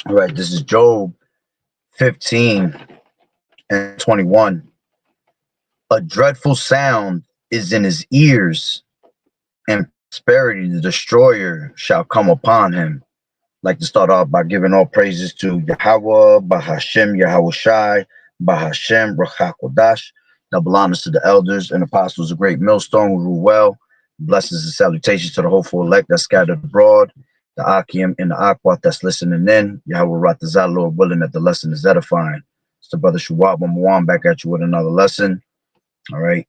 All right, this is Job 15 and 21. A dreadful sound is in his ears, and prosperity, the destroyer, shall come upon him. I'd like to start off by giving all praises to Yahweh, Bahashem, Yahawashi, Bahashem, Rachakodash. Double honors to the elders and apostles of great millstone who rule well. Blessings and salutations to the hopeful elect that scattered abroad, the Akim and the Aqua that's listening in. Yahweh Ratazah, Lord willing that the lesson is edifying. It's the brother Shuwab Mawan back at you with another lesson. All right.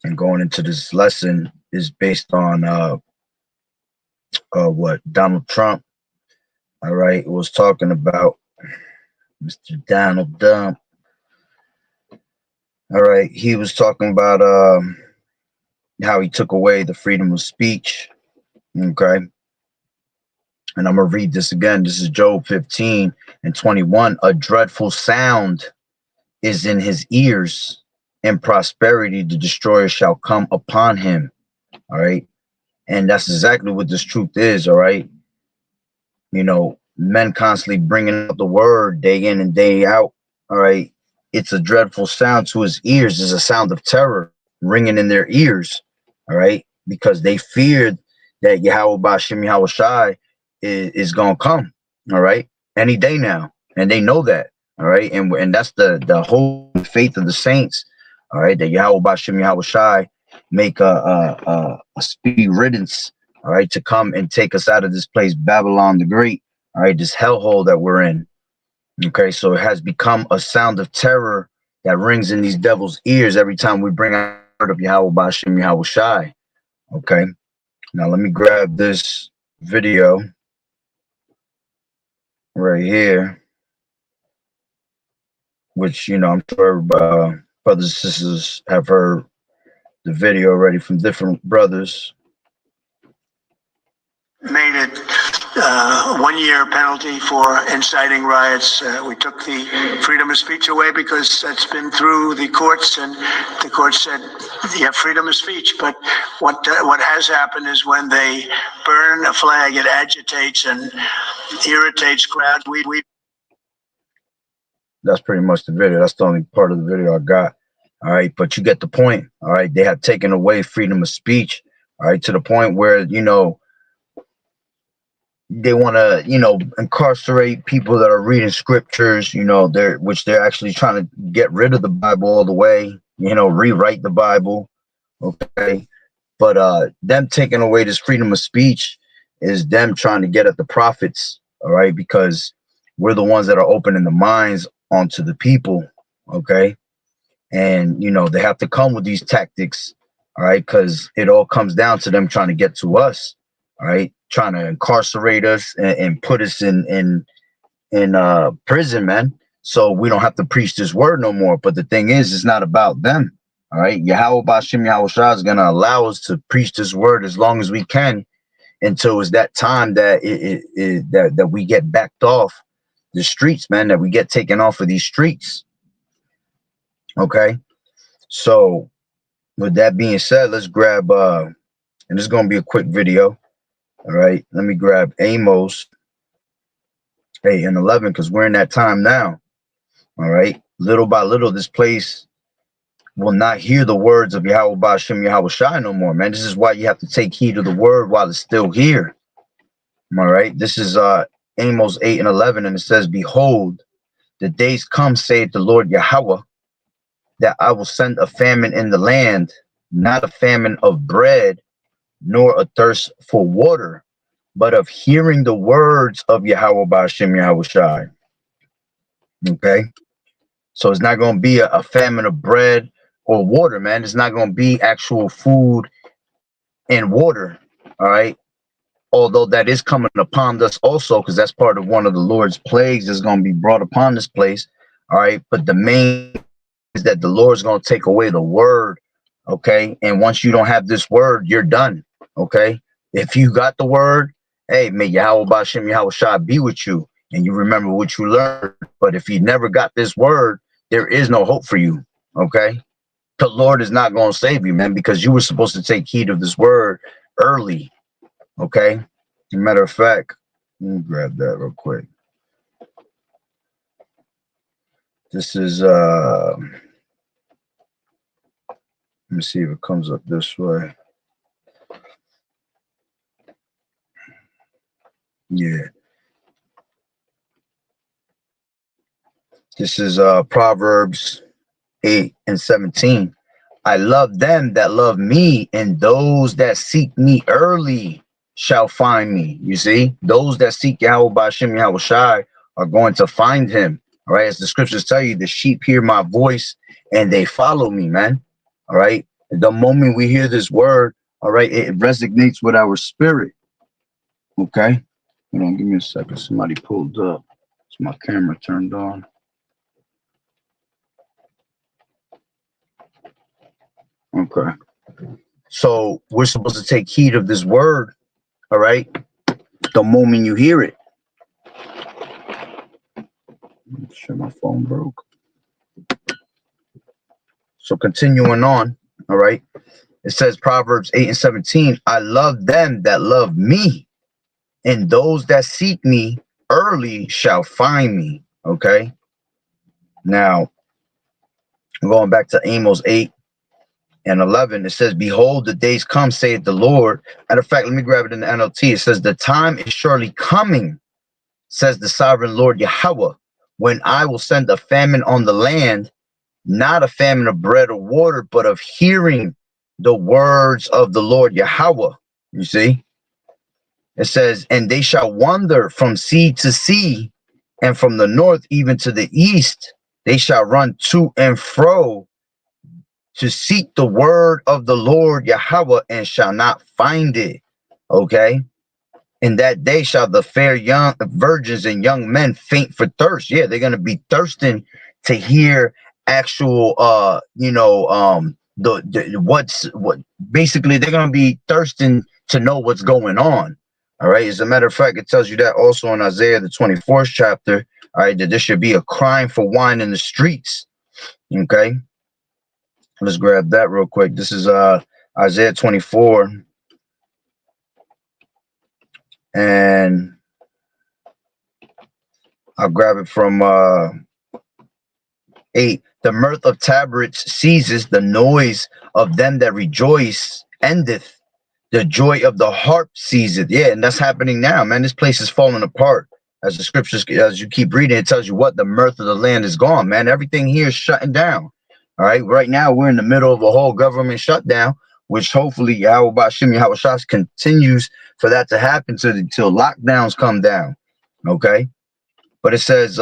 And going into this lesson is based on what Donald Trump, all right, was talking about. Mr. Donald Trump. All right, he was talking about how he took away the freedom of speech. Okay. And I'm going to read this again. This is Job 15 and 21. A dreadful sound is in his ears, and prosperity, the destroyer, shall come upon him. All right. And that's exactly what this truth is. All right. You know, men constantly bringing up the word day in and day out. All right. It's a dreadful sound to his ears. It's a sound of terror ringing in their ears. All right. Because they feared that Yahweh Bashim Yahawashi is going to come. All right. Any day now. And they know that. All right. And that's the whole faith of the saints. All right. That Yahweh Bashim Yahawashi make a speedy riddance. All right. To come and take us out of this place, Babylon the Great. All right. This hellhole that we're in. Okay. So it has become a sound of terror that rings in these devils' ears every time we bring out word of Yahweh Bashim Yahawashi. Okay. Now let me grab this video right here, which, you know, I'm sure brothers and sisters have heard the video already from different brothers. Made it 1 year penalty for inciting riots. We took the freedom of speech away because that's been through the courts, and the court said you have freedom of speech. But what has happened is when they burn a flag, it agitates and irritates crowds. That's pretty much the video. That's the only part of the video I got. All right, but you get the point. All right, they have taken away freedom of speech. All right, to the point where, you know, they want to, you know, incarcerate people that are reading scriptures, you know, which they're actually trying to get rid of the Bible all the way, you know, rewrite the Bible. Okay. But them taking away this freedom of speech is them trying to get at the prophets. All right. Because we're the ones that are opening the minds onto the people. Okay. And, you know, they have to come with these tactics. All right. Because it all comes down to them trying to get to us. All right. Trying to incarcerate us and put us in prison, man. So we don't have to preach this word no more. But the thing is, it's not about them. All right. Yahweh Bashim Yahawashi is going to allow us to preach this word as long as we can until it's that time that that we get backed off the streets, man, that we get taken off of these streets. Okay. So with that being said, let's grab and this is going to be a quick video. All right, let me grab Amos 8 and 11 because we're in that time now. All right, little by little, this place will not hear the words of Yahweh Bashim Yahawashi no more, man. This is why you have to take heed of the word while it's still here. All right, this is Amos 8 and 11, and it says, behold, the days come, saith the Lord Yahweh, that I will send a famine in the land, not a famine of bread, nor a thirst for water, but of hearing the words of Yahweh Ba'ashem Yahushai. Okay, so it's not going to be a famine of bread or water, man. It's not going to be actual food and water. All right, although that is coming upon us also, because that's part of one of the Lord's plagues that's going to be brought upon this place. All right, but the main is that the Lord's going to take away the word. Okay, and once you don't have this word, you're done. Okay, if you got the word, hey, may Yahweh Ba'ashem Yahushua be with you, and you remember what you learned. But if you never got this word, there is no hope for you. Okay, the Lord is not going to save you, man, because you were supposed to take heed of this word early. Okay, as a matter of fact, let me grab that real quick. This is let me see if it comes up this way. Yeah. This is Proverbs 8 and 17. I love them that love me, and those that seek me early shall find me. You see, those that seek Yahweh Ba'ashem Yahushai are going to find him. All right, as the scriptures tell you, the sheep hear my voice and they follow me, man. All right, the moment we hear this word, all right, it resonates with our spirit. Okay, hold on, give me a second. Somebody pulled up. It's my camera turned on. Okay, so we're supposed to take heed of this word, all right, the moment you hear it. Sure, my phone broke. So continuing on, all right, it says Proverbs 8 and 17, I love them that love me, and those that seek me early shall find me. Okay, now going back to Amos 8 and 11, it says, behold, the days come, saith the Lord. Matter of fact, let me grab it in the NLT. It says, the time is surely coming, says the sovereign Lord Yahweh, when I will send a famine on the land, not a famine of bread or water, but of hearing the words of the Lord Yahweh. You see, it says, and they shall wander from sea to sea, and from the north even to the east. They shall run to and fro to seek the word of the Lord Yahweh, and shall not find it. Okay, in that day shall the fair young virgins and young men faint for thirst. Yeah, they're gonna be thirsting to hear actual what basically they're gonna be thirsting to know what's going on. All right, as a matter of fact, it tells you that also in Isaiah the 24th chapter, all right, that there should be a crying for wine in the streets. Okay, let's grab that real quick. This is Isaiah 24, and I'll grab it from 8. The mirth of tabrets ceases, the noise of them that rejoice endeth, the joy of the harp ceaseth. Yeah, and that's happening now, man. This place is falling apart. As the scriptures, as you keep reading, it tells you what the mirth of the land is gone, man. Everything here is shutting down. All right, right now we're in the middle of a whole government shutdown, which hopefully Yahweh Ba'ashem Yahushua continues for that to happen till lockdowns come down. Okay, but it says,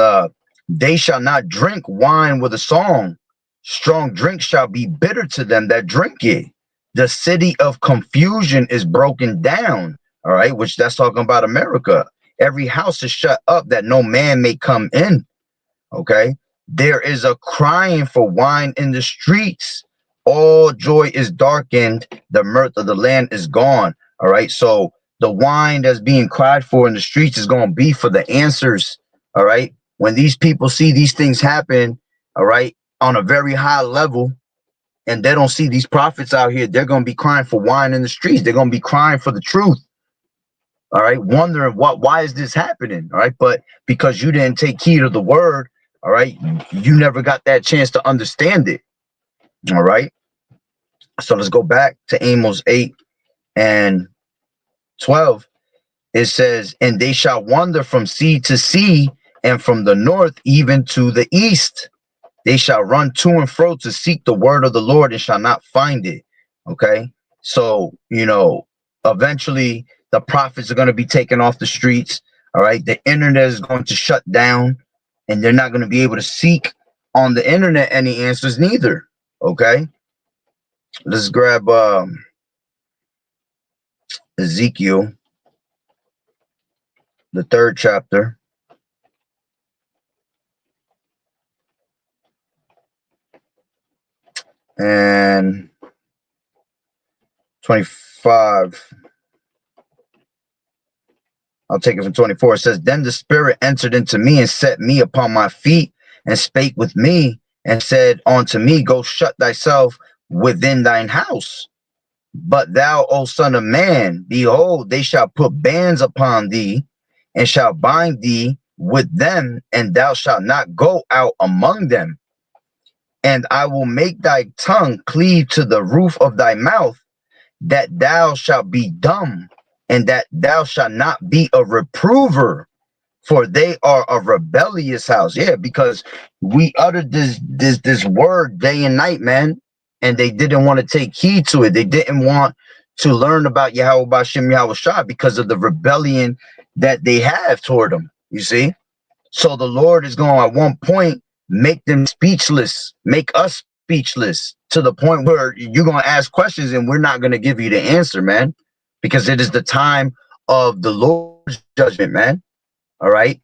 they shall not drink wine with a song. Strong drink shall be bitter to them that drink it. The city of confusion is broken down. All right, which that's talking about America. Every house is shut up that no man may come in. Okay, there is a crying for wine in the streets. All joy is darkened. The mirth of the land is gone. All right, so the wine that's being cried for in the streets is going to be for the answers. All right, when these people see these things happen, all right, on a very high level, and they don't see these prophets out here, they're going to be crying for wine in the streets. They're going to be crying for the truth. All right, wondering why is this happening? All right, but because you didn't take heed of the word, all right, you never got that chance to understand it. All right, so let's go back to Amos 8 and 12. it says, and they shall wander from sea to sea, and from the north even to the east. They shall run to and fro to seek the word of the Lord and shall not find it. Okay. So, eventually the prophets are going to be taken off the streets. All right. The internet is going to shut down and they're not going to be able to seek on the internet any answers neither. Okay. Let's grab Ezekiel, the 3rd chapter. And 25. I'll take it from 24. It says, then the Spirit entered into me and set me upon my feet and spake with me and said unto me, go shut thyself within thine house. But thou, O son of man, behold, they shall put bands upon thee and shall bind thee with them, and thou shalt not go out among them. And I will make thy tongue cleave to the roof of thy mouth, that thou shalt be dumb, and that thou shalt not be a reprover, for they are a rebellious house. Yeah, because we uttered this word day and night, man, and they didn't want to take heed to it. They didn't want to learn about Yahweh B'Shem Yahweh Shah because of the rebellion that they have toward him. You see? So the Lord is going at one point make them speechless, make us speechless, to the point where you're going to ask questions and we're not going to give you the answer, man, because it is the time of the Lord's judgment, man. All right.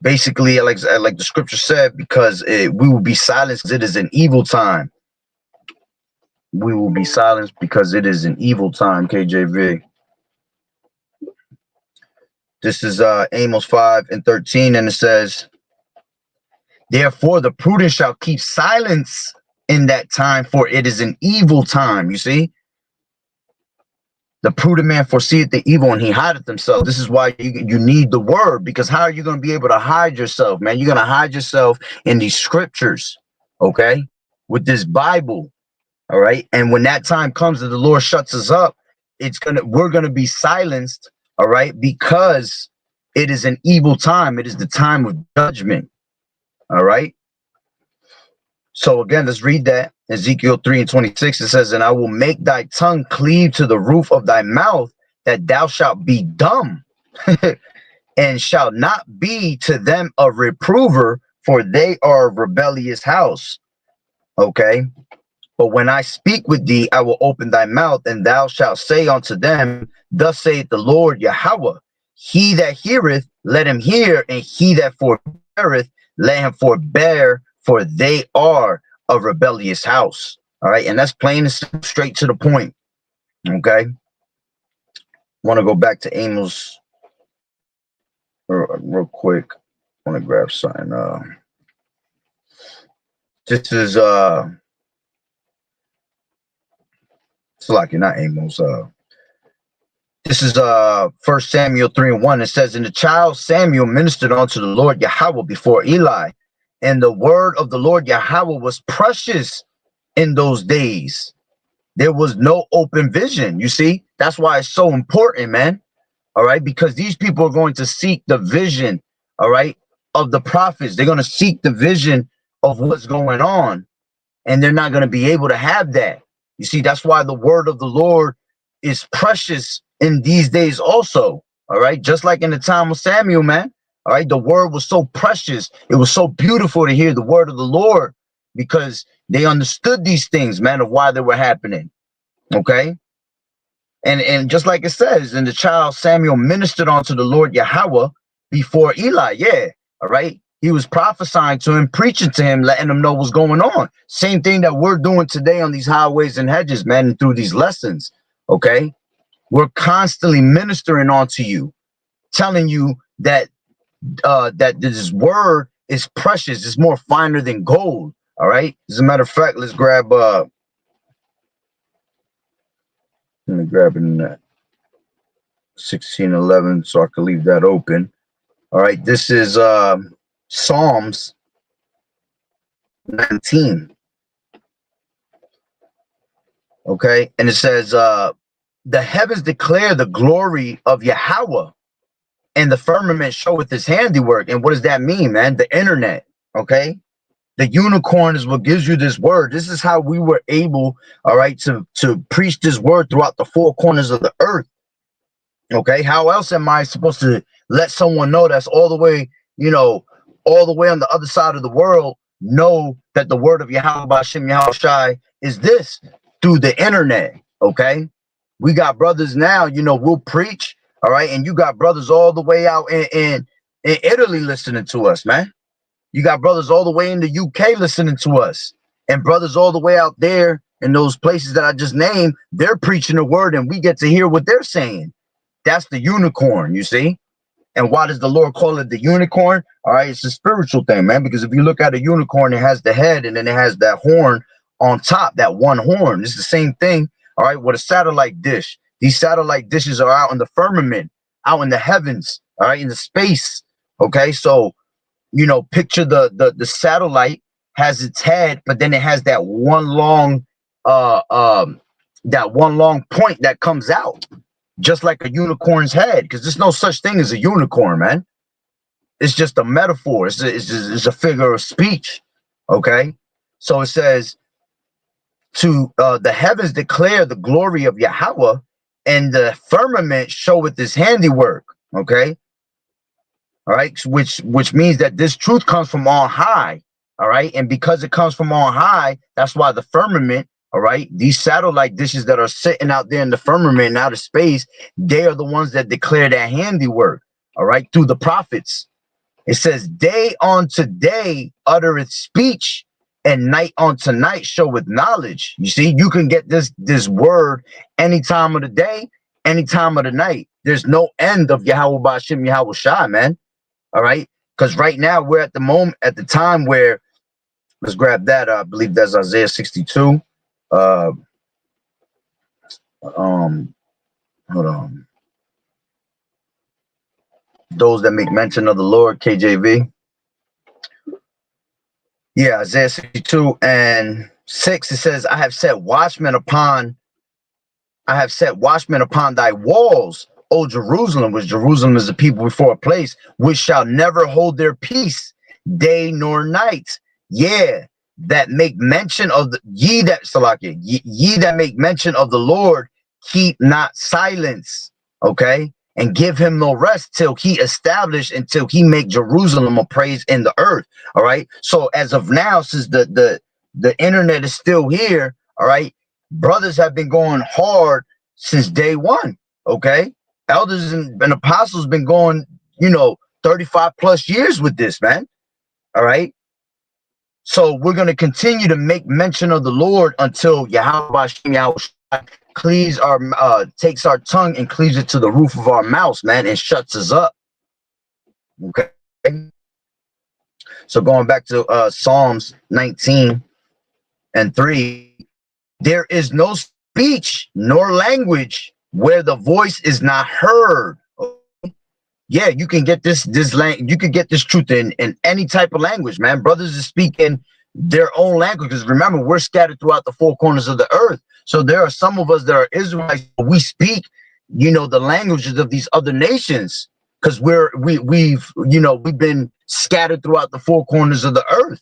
Basically, like the scripture said, because we will be silenced, it is an evil time. We will be silenced because it is an evil time, KJV. This is Amos 5:13, and it says, therefore the prudent shall keep silence in that time, for it is an evil time. You see? The prudent man foreseeth the evil and he hideth himself. This is why you need the word, because how are you going to be able to hide yourself, man? You're going to hide yourself in these scriptures, okay, with this Bible, all right? And when that time comes that the Lord shuts us up, we're going to be silenced, all right, because it is an evil time. It is the time of judgment, all right? So again, let's read that. Ezekiel 3:26, it says, and I will make thy tongue cleave to the roof of thy mouth, that thou shalt be dumb, and shalt not be to them a reprover, for they are a rebellious house. Okay. But when I speak with thee, I will open thy mouth, and thou shalt say unto them, thus saith the Lord Yahweh, he that heareth, let him hear, and he that forbeareth, let him forbear, for they are a rebellious house. All right. And that's plain and straight to the point. Okay. Want to go back to Amos real quick. Want to grab something. This is it's like you're not Amos. This is 1 Samuel 3:1. It says, and the child Samuel ministered unto the Lord Yahweh before Eli, and the word of the Lord Yahweh was precious in those days. There was no open vision. You see, that's why it's so important, man. All right, because these people are going to seek the vision, all right, of the prophets. They're going to seek the vision of what's going on, and they're not going to be able to have that. You see, that's why the word of the Lord is precious in these days also. All right, just like in the time of Samuel, man. All right, the word was so precious. It was so beautiful to hear the word of the Lord, because they understood these things, man, of why they were happening. Okay. And just like it says, and the child Samuel ministered unto the Lord Yahweh before Eli. Yeah. All right. He was prophesying to him, preaching to him, letting him know what's going on. Same thing that we're doing today on these highways and hedges, man, and through these lessons. Okay. We're constantly ministering onto you, telling you that that this word is precious. It's more finer than gold. All right. As a matter of fact, let's grab let me grab in that 16:11 so I can leave that open. All right, this is Psalms 19. Okay, and it says the heavens declare the glory of Yahweh, and the firmament showeth his handiwork. And what does that mean, man? The internet, okay? The unicorn is what gives you this word. This is how we were able, all right, to preach this word throughout the four corners of the earth. Okay, how else am I supposed to let someone know that's all the way, all the way on the other side of the world, know that the word of Yahweh B'Shem Yahweh Shai is this? Through the internet. Okay, we got brothers now, we'll preach, all right, and you got brothers all the way out in Italy listening to us, man. You got brothers all the way in the UK listening to us, and brothers all the way out there in those places that I just named. They're preaching the word, and we get to hear what they're saying. That's the unicorn, you see. And why does the Lord call it the unicorn? All right, it's a spiritual thing, man, because if you look at a unicorn, it has the head and then it has that horn on top, that one horn. It's the same thing, all right, with a satellite dish. These satellite dishes are out in the firmament, out in the heavens, all right, in the space. Okay, so picture the satellite has its head, but then it has that one long point that comes out, just like a unicorn's head, because there's no such thing as a unicorn, man. It's just a metaphor. It's a figure of speech. Okay, so it says to the heavens declare the glory of Yahweh, and the firmament showeth his handiwork. Okay, all right, which means that this truth comes from on high. All right, and because it comes from on high, that's why the firmament, all right, these satellite dishes that are sitting out there in the firmament in outer space, they are the ones that declare that handiwork, all right, through the prophets. It says day unto day uttereth speech, and night unto night showeth knowledge. You see, you can get this word any time of the day, any time of the night. There's no end of Yahweh B'Shem Yahweh Shai, man. All right, because right now we're at the time where, let's grab that. I believe that's Isaiah 62. Hold on. Those that make mention of the Lord, KJV. Yeah, Isaiah 62 and 6. It says, I have set watchmen upon thy walls, O Jerusalem, which Jerusalem is the people before a place, which shall never hold their peace, day nor night. Yeah, that make mention of ye that make mention of the Lord, keep not silence. Okay, and give him no rest till he establish, until he make Jerusalem a praise in the earth. All right. So as of now, since the internet is still here, all right, brothers have been going hard since day one. Okay, elders and apostles been going 35 plus years with this, man. All right, so we're going to continue to make mention of the Lord until Yahweh cleaves takes our tongue and cleaves it to the roof of our mouths, man, and shuts us up. Okay, so going back to Psalms 19 and 3, there is no speech nor language where the voice is not heard. Yeah, you can get this you can get this truth in any type of language, man. Brothers are speaking their own language, because remember, we're scattered throughout the four corners of the earth. So there are some of us that are Israelites, but we speak the languages of these other nations, because we've been scattered throughout the four corners of the earth.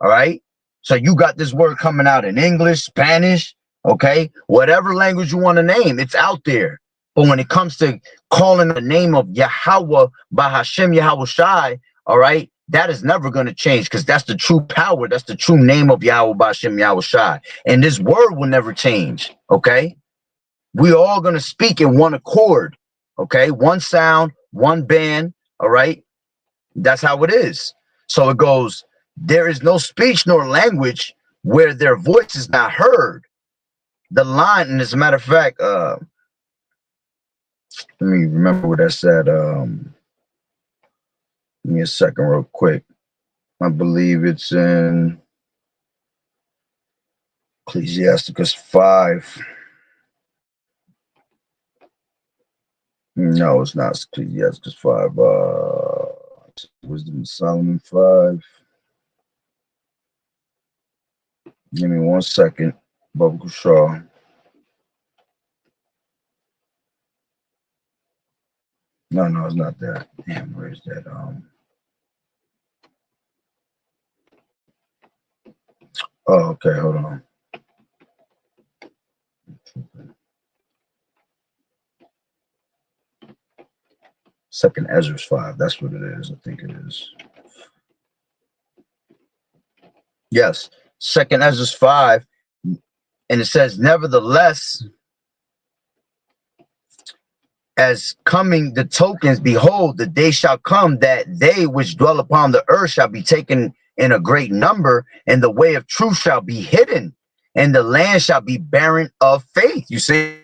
All right, so you got this word coming out in English, Spanish, okay, whatever language you want to name, it's out there. But when it comes to calling the name of Yahweh B'Shem Yahweh Shai, all right, that is never going to change, because that's the true power. That's the true name of Yahweh B'Shem Yahweh Shai. And this word will never change, okay? We're all going to speak in one accord, okay? One sound, one band, all right? That's how it is. So it goes, there is no speech nor language where their voice is not heard. The line, and as a matter of fact, let me remember what I said. Give me a second real quick. I believe it's in Ecclesiasticus 5. No, it's not Ecclesiasticus 5. Wisdom of Solomon 5. Give me 1 second. Baba Shaw. No, it's not that. Damn, where's that? Oh, okay, hold on. Second Ezra's 5. That's what it is. I think it is. Yes, Second Ezra's 5, and it says, nevertheless, as coming the tokens, behold, the day shall come that they which dwell upon the earth shall be taken in a great number, and the way of truth shall be hidden, and the land shall be barren of faith. You see,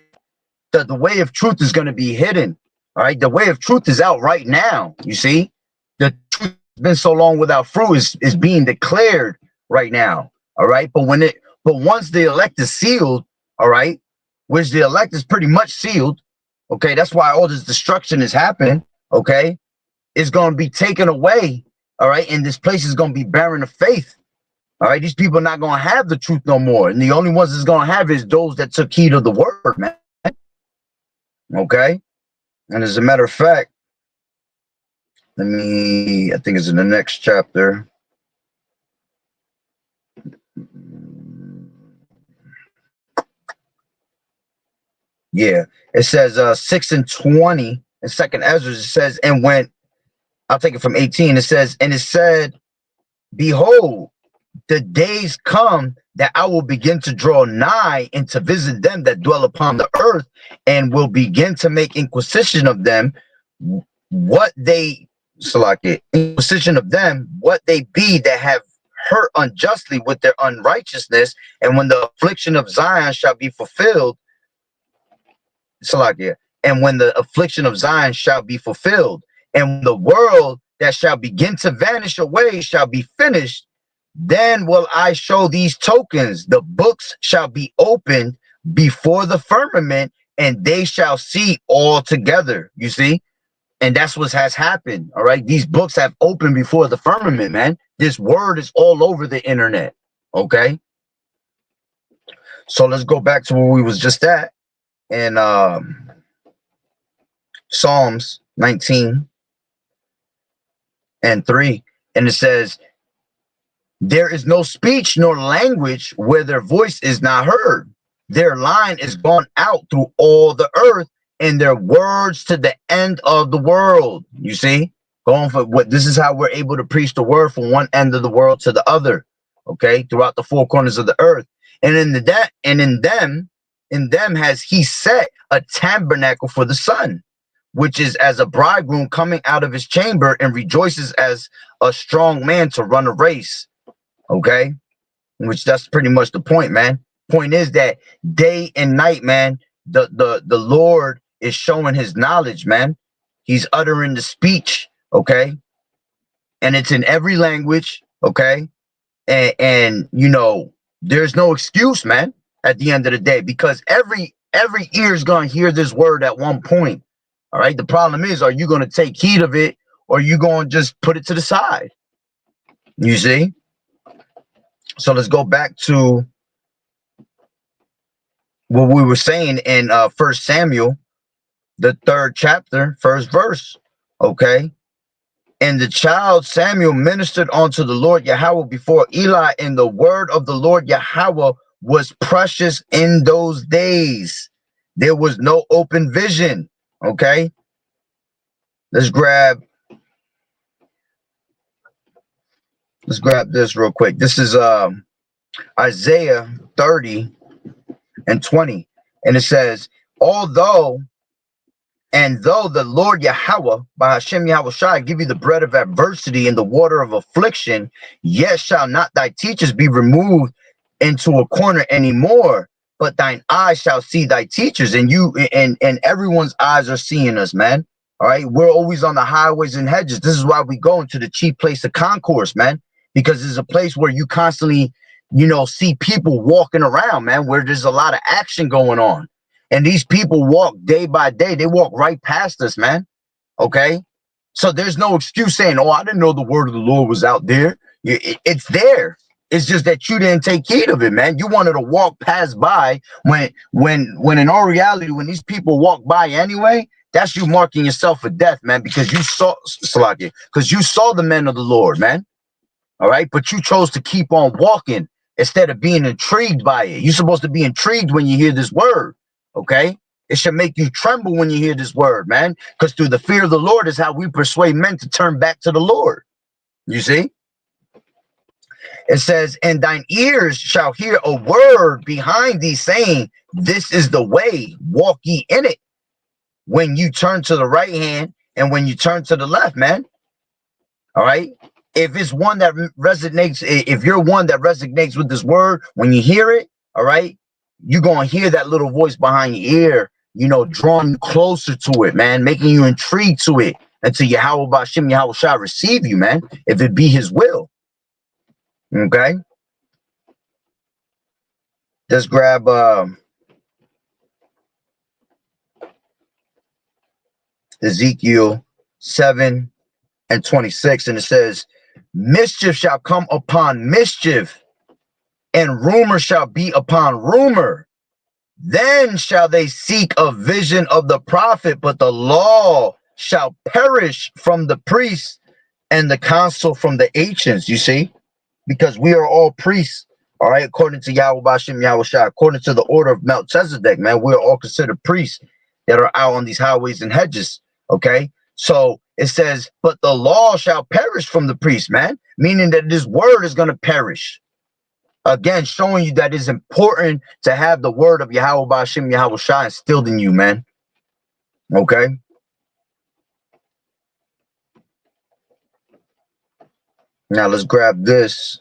the way of truth is going to be hidden. All right, the way of truth is out right now. You see, the truth has been so long without fruit is being declared right now. All right, but once the elect is sealed, all right, which the elect is pretty much sealed. Okay, that's why all this destruction is happening. Okay, it's going to be taken away. All right, and this place is going to be barren of faith. All right, these people are not going to have the truth no more, and the only ones that's going to have is those that took heed of the word, man. Okay, and as a matter of fact, I think it's in the next chapter. Yeah, it says 6 and 20 in Second Ezra. It says, and when I'll take it from 18, it says, and it said, behold, the days come that I will begin to draw nigh and to visit them that dwell upon the earth, and will begin to make inquisition of them, what they inquisition of them, what they be that have hurt unjustly with their unrighteousness, and when the affliction of Zion shall be fulfilled, and when the affliction of Zion shall be fulfilled, and the world that shall begin to vanish away shall be finished, then will I show these tokens. The books shall be opened before the firmament, and they shall see all together. You see? And that's what has happened. All right. These books have opened before the firmament, man. This word is all over the internet. Okay. So let's go back to where we was just at. In Psalms 19 and 3. And it says, there is no speech nor language where their voice is not heard. Their line is gone out through all the earth, and their words to the end of the world. You see, going for what this is how we're able to preach the word from one end of the world to the other. Okay, throughout the four corners of the earth, and in them has he set a tabernacle for the sun, which is as a bridegroom coming out of his chamber, and rejoices as a strong man to run a race. Okay, which that's pretty much the point, man. Point is that day and night, man, the Lord is showing his knowledge, man. He's uttering the speech, okay, and it's in every language, okay, and you know, there's no excuse, man, at the end of the day, because every ear is gonna hear this word at one point. All right, the problem is, are you going to take heed of it, or are you going to just put it to the side? You see? So let's go back to what we were saying in 1 Samuel, the 3rd chapter, 1st verse. Okay. And the child Samuel ministered unto the Lord Yahweh before Eli, and the word of the Lord Yahweh was precious in those days. There was no open vision. Okay. Let's grab this real quick. This is Isaiah 30 and 20. And it says, though the Lord Yahweh, by Hashem Yahweh Shai, give you the bread of adversity and the water of affliction, yet shall not thy teachers be removed into a corner anymore, but thine eyes shall see thy teachers. And you and everyone's eyes are seeing us, man. All right, we're always on the highways and hedges. This is why we go into the chief place of concourse, man, because it's a place where you constantly, you know, see people walking around, man, where there's a lot of action going on. And these people walk day by day. They walk right past us, man. Okay, so there's no excuse saying, oh, I didn't know the word of the Lord was out there. It's there. It's just that you didn't take heed of it, man. You wanted to walk past by when in all reality, when these people walk by anyway, that's you marking yourself for death, man, because you saw Salakia, because you saw the men of the Lord, man. All right, but you chose to keep on walking instead of being intrigued by it. You're supposed to be intrigued when you hear this word, okay? It should make you tremble when you hear this word, man, because through the fear of the Lord is how we persuade men to turn back to the Lord. You see? It says, and thine ears shall hear a word behind thee saying, this is the way, walk ye in it. When you turn to the right hand and when you turn to the left, man. All right. If it's one that resonates, if you're one that resonates with this word, when you hear it, all right, you're going to hear that little voice behind your ear, you know, drawing you closer to it, man, making you intrigued to it until Yahweh Ba'Shem Yahweh shall receive you, man, if it be his will. Okay. Let's grab Ezekiel 7:26, and it says, mischief shall come upon mischief, and rumor shall be upon rumor. Then shall they seek a vision of the prophet, but the law shall perish from the priests and the counsel from the ancients. You see, because we are all priests, all right, according to Yahweh Ba'Shem Yahweh Shai, according to the order of Melchizedek, man, we're all considered priests that are out on these highways and hedges. Okay, so it says, but the law shall perish from the priest, man, meaning that this word is going to perish. Again, showing you that it's important to have the word of Yahweh Ba'Shem Yahweh Shai instilled in you, man. Okay. Now let's grab this,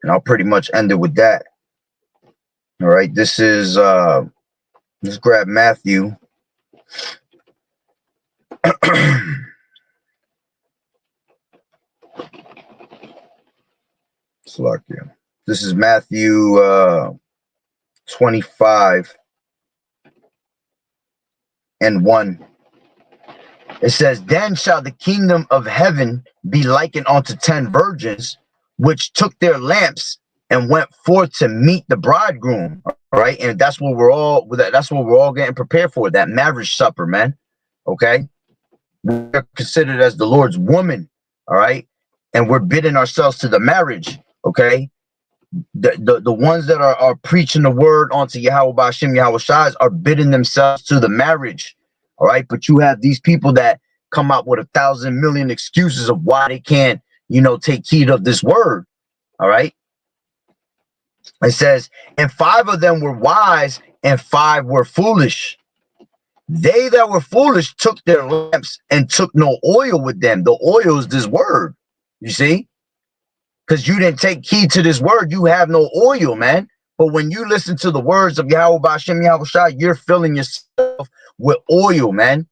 and I'll pretty much end it with that. All right. This is let's grab Matthew. Salakia. This is Matthew 25:1. It says, then shall the kingdom of heaven be likened unto 10 virgins, which took their lamps and went forth to meet the bridegroom. All right. And that's what we're all getting prepared for, that marriage supper, man. Okay. We're considered as the Lord's woman. All right. And we're bidding ourselves to the marriage. Okay. The ones that are preaching the word onto Yahweh Ba'Shem Yahweh Shai are bidding themselves to the marriage. All right, but you have these people that come up with 1,000 million excuses of why they can't, you know, take heed of this word. All right. It says, and 5 of them were wise and 5 were foolish. They that were foolish took their lamps and took no oil with them. The oil is this word, you see, because you didn't take heed to this word. You have no oil, man. But when you listen to the words of Yahweh Ba'Shem Yahweh Shai, you're filling yourself with oil, man.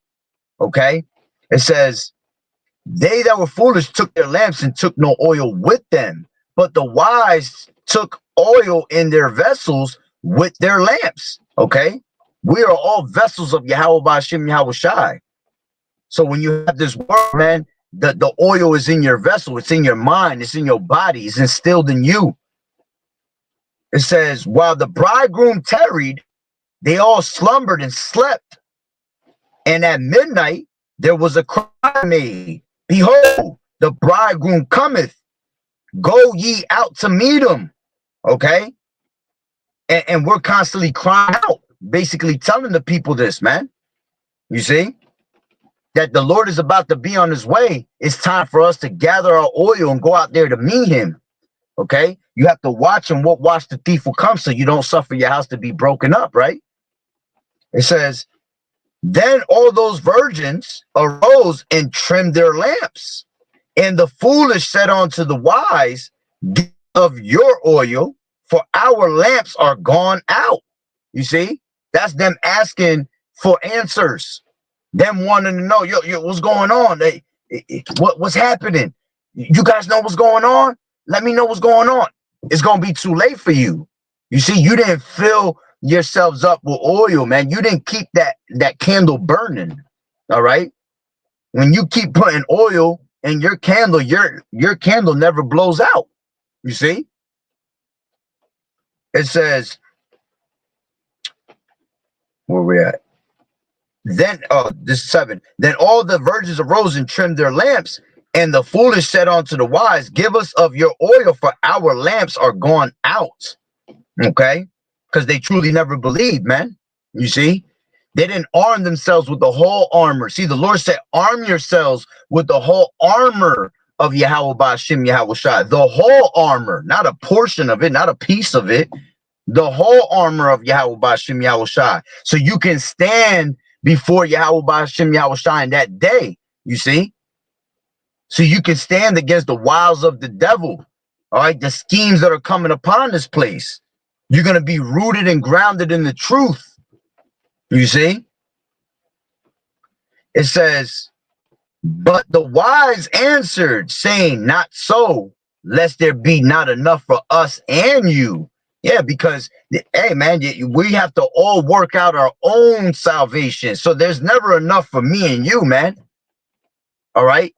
Okay. It says, they that were foolish took their lamps and took no oil with them, but the wise took oil in their vessels with their lamps. Okay. We are all vessels of Yahweh Ba'Shem Yahweh Shai. So when you have this word, man, the oil is in your vessel. It's in your mind. It's in your body. It's instilled in you. It says, while the bridegroom tarried, they all slumbered and slept. And at midnight, there was a cry made, behold, the bridegroom cometh. Go ye out to meet him. Okay. And we're constantly crying out, basically telling the people this, man. You see, that the Lord is about to be on his way. It's time for us to gather our oil and go out there to meet him. Okay. You have to watch and watch the thief will come so you don't suffer your house to be broken up, right? It says, then all those virgins arose and trimmed their lamps. And the foolish said unto the wise, give of your oil, for our lamps are gone out. You see, that's them asking for answers. Them wanting to know, yo, what's going on? What's happening? You guys know what's going on? Let me know what's going on. It's going to be too late for you. You see, you didn't fill yourselves up with oil, man. You didn't keep that candle burning. All right. When you keep putting oil in your candle, your candle never blows out. You see? It says, where we at? Then, oh, this is 7. Then all the virgins arose and trimmed their lamps, and the foolish said unto the wise, give us of your oil, for our lamps are gone out. Okay? Because they truly never believed, man. You see? They didn't arm themselves with the whole armor. See, the Lord said, arm yourselves with the whole armor of YAHAWAH'S, the whole armor, not a portion of it, not a piece of it, the whole armor of YAHAWAH'S, so you can stand before YAHAWAH'S in that day, you see? So you can stand against the wiles of the devil, all right? The schemes that are coming upon this place. You're going to be rooted and grounded in the truth, you see? It says, but the wise answered, saying, not so, lest there be not enough for us and you. Yeah, because, hey, man, we have to all work out our own salvation. So there's never enough for me and you, man. All right?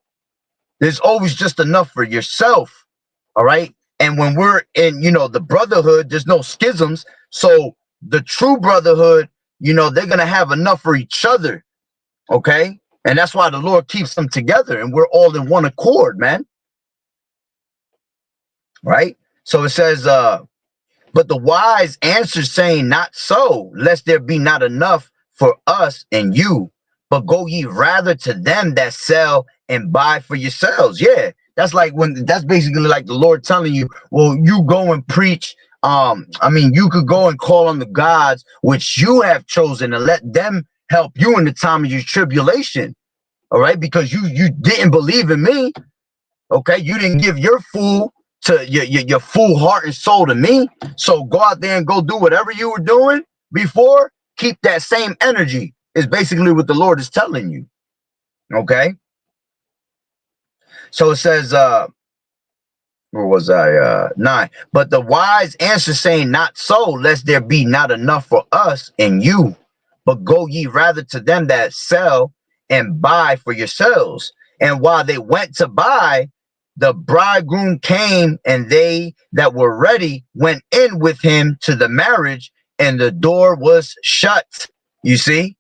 There's always just enough for yourself. All right? And when we're in, the brotherhood, there's no schisms. So the true brotherhood, they're going to have enough for each other. Okay? And that's why the Lord keeps them together and we're all in one accord, man. Right? So it says, but the wise answer, saying, not so, lest there be not enough for us and you, but go ye rather to them that sell and buy for yourselves. Yeah, that's basically like the Lord telling you, well, you go and preach. You could go and call on the gods which you have chosen and let them help you in the time of your tribulation. All right, because you didn't believe in me. Okay, you didn't give your full heart and soul to me. So go out there and go do whatever you were doing before. Keep that same energy is basically what the Lord is telling you. Okay. So it says, where was I? 9. But the wise answer, saying, not so, lest there be not enough for us and you, but go ye rather to them that sell and buy for yourselves. And while they went to buy, the bridegroom came, and they that were ready went in with him to the marriage, and the door was shut. You see?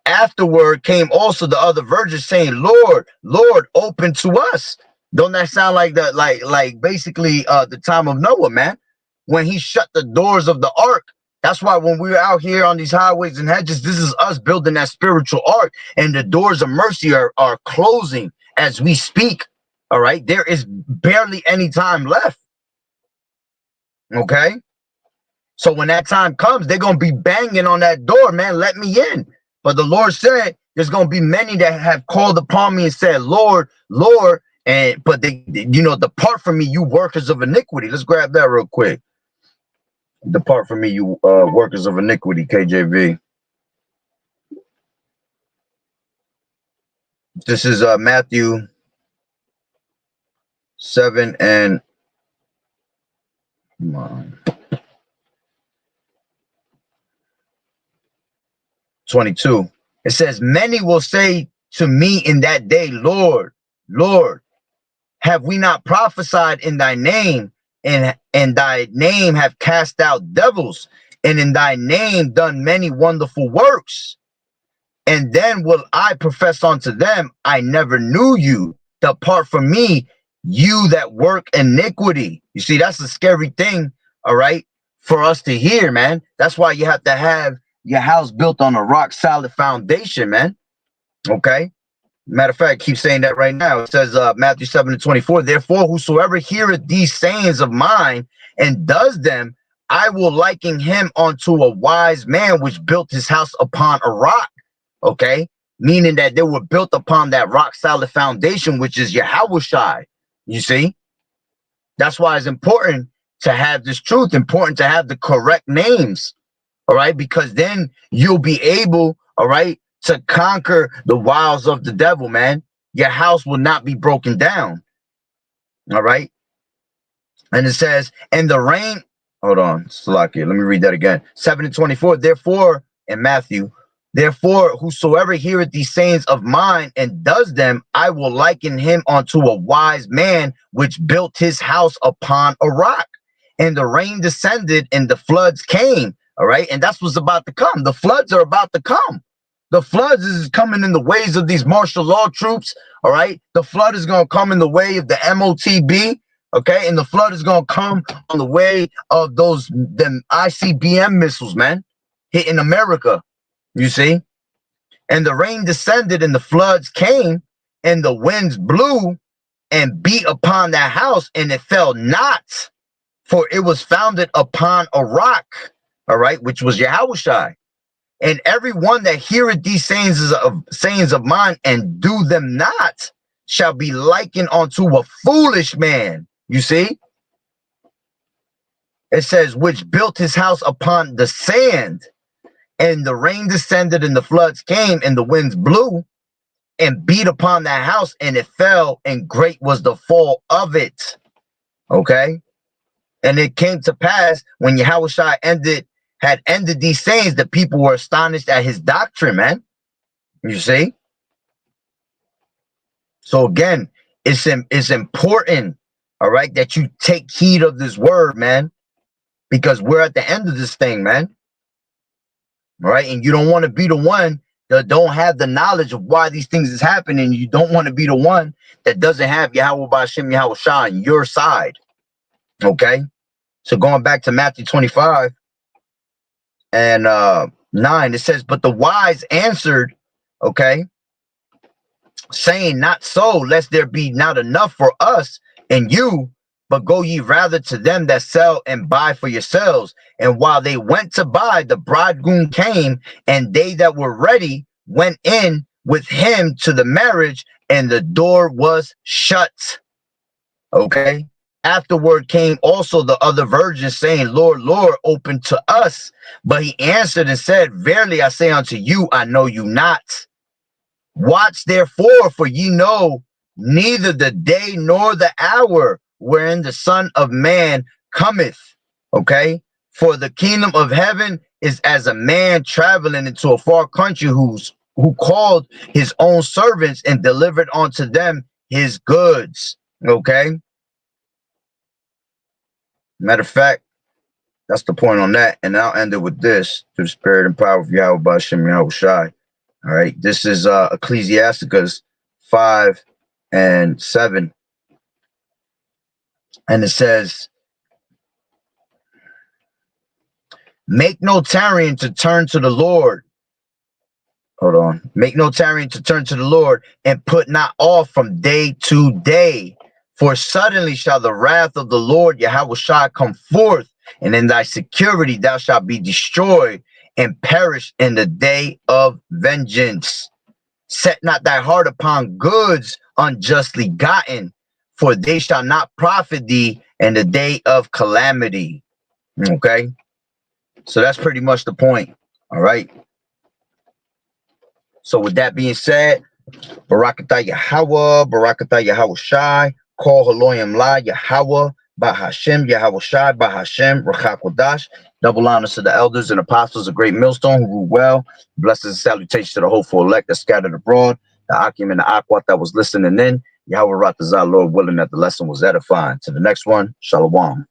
Afterward came also the other virgins, saying, Lord, Lord, open to us. Don't that sound like like basically the time of Noah, man, when he shut the doors of the ark? That's why when we're out here on these highways and hedges, this is us building that spiritual ark, and the doors of mercy are closing as we speak. All right, there is barely any time left. Okay, so when that time comes, they're gonna be banging on that door, man. Let me in. But the Lord said, there's gonna be many that have called upon me and said, Lord, Lord, but they, depart from me, you workers of iniquity. Let's grab that real quick. Depart from me, you workers of iniquity, KJV. This is Matthew 7 and 22. It says, many will say to me in that day, Lord, Lord, have we not prophesied in thy name, and thy name have cast out devils, and in thy name done many wonderful works? And then will I profess unto them, I never knew you. Depart from me, you that work iniquity. You see, that's a scary thing, all right, for us to hear, man. That's why you have to have your house built on a rock solid foundation, man. Okay. Matter of fact, keep saying that right now. It says Matthew 7 and 24, therefore, whosoever heareth these sayings of mine and does them, I will liken him unto a wise man which built his house upon a rock. Okay, meaning that they were built upon that rock solid foundation, which is YAHAWAH'S. You see, that's why it's important to have this truth, important to have the correct names. All right, because then you'll be able, all right, to conquer the wiles of the devil, man. Your house will not be broken down. All right. And it says, and the rain, hold on, Salakia, let me read that again. 7 and 24, therefore, in Matthew, Therefore, whosoever heareth these sayings of mine and does them, I will liken him unto a wise man which built his house upon a rock. And the rain descended and the floods came. All right. And that's what's about to come. The floods are about to come. The floods is coming in the ways of these martial law troops. All right. The flood is going to come in the way of the MOTB. Okay. And the flood is going to come on the way of them ICBM missiles, man, hitting America. You see? And the rain descended and the floods came and the winds blew and beat upon that house, and it fell not, for it was founded upon a rock. All right, which was Yahawashi. And every one that heareth these sayings of mine and do them not shall be likened unto a foolish man. You see? It says, which built his house upon the sand, and the rain descended and the floods came and the winds blew and beat upon that house, and it fell, and great was the fall of it. Okay? And it came to pass when Yahawashi had ended these sayings, the people were astonished at his doctrine, man. You see? So again, it's important, all right, that you take heed of this word, man, because we're at the end of this thing, man. All right, and you don't want to be the one that don't have the knowledge of why these things is happening. You don't want to be the one that doesn't have Yahweh B'Hashem Yahawashi on your side. Okay, so going back to Matthew 25 and 9, it says, but the wise answered, okay, saying, not so, lest there be not enough for us and you, but go ye rather to them that sell and buy for yourselves. And while they went to buy, the bridegroom came, and they that were ready went in with him to the marriage, and the door was shut. Okay. Afterward came also the other virgins, saying, Lord, Lord, open to us. But he answered and said, verily I say unto you, I know you not. Watch therefore, for ye know neither the day nor the hour wherein the Son of Man cometh. Okay, for the kingdom of heaven is as a man traveling into a far country who called his own servants and delivered unto them his goods. Okay, matter of fact, that's the point on that. And I'll end it with this: through the spirit and power of Yahweh B'Hashem Yahawashi. All right, this is Ecclesiasticus 5 and 7. And it says, make no tarrying to turn to the Lord. Hold on. Make no tarrying to turn to the Lord, and put not off from day to day. For suddenly shall the wrath of the Lord Yahawashi come forth, and in thy security thou shalt be destroyed and perish in the day of vengeance. Set not thy heart upon goods unjustly gotten, for they shall not profit thee in the day of calamity. Okay, so that's pretty much the point. All right, so with that being said, Barakatah Yahweh, Barakatah Yahawashi, call Haloyim La Yahweh B'Hashem Yahawashi B'Hashem Rachakodash. Double honors to the elders and apostles of Great Millstone who rule well. Blessings and salutations to the hopeful elect that scattered abroad, the Akim and the Aquat that was listening in. Yahweh Ratazah, Lord willing that the lesson was edifying. To the next one, Shalom.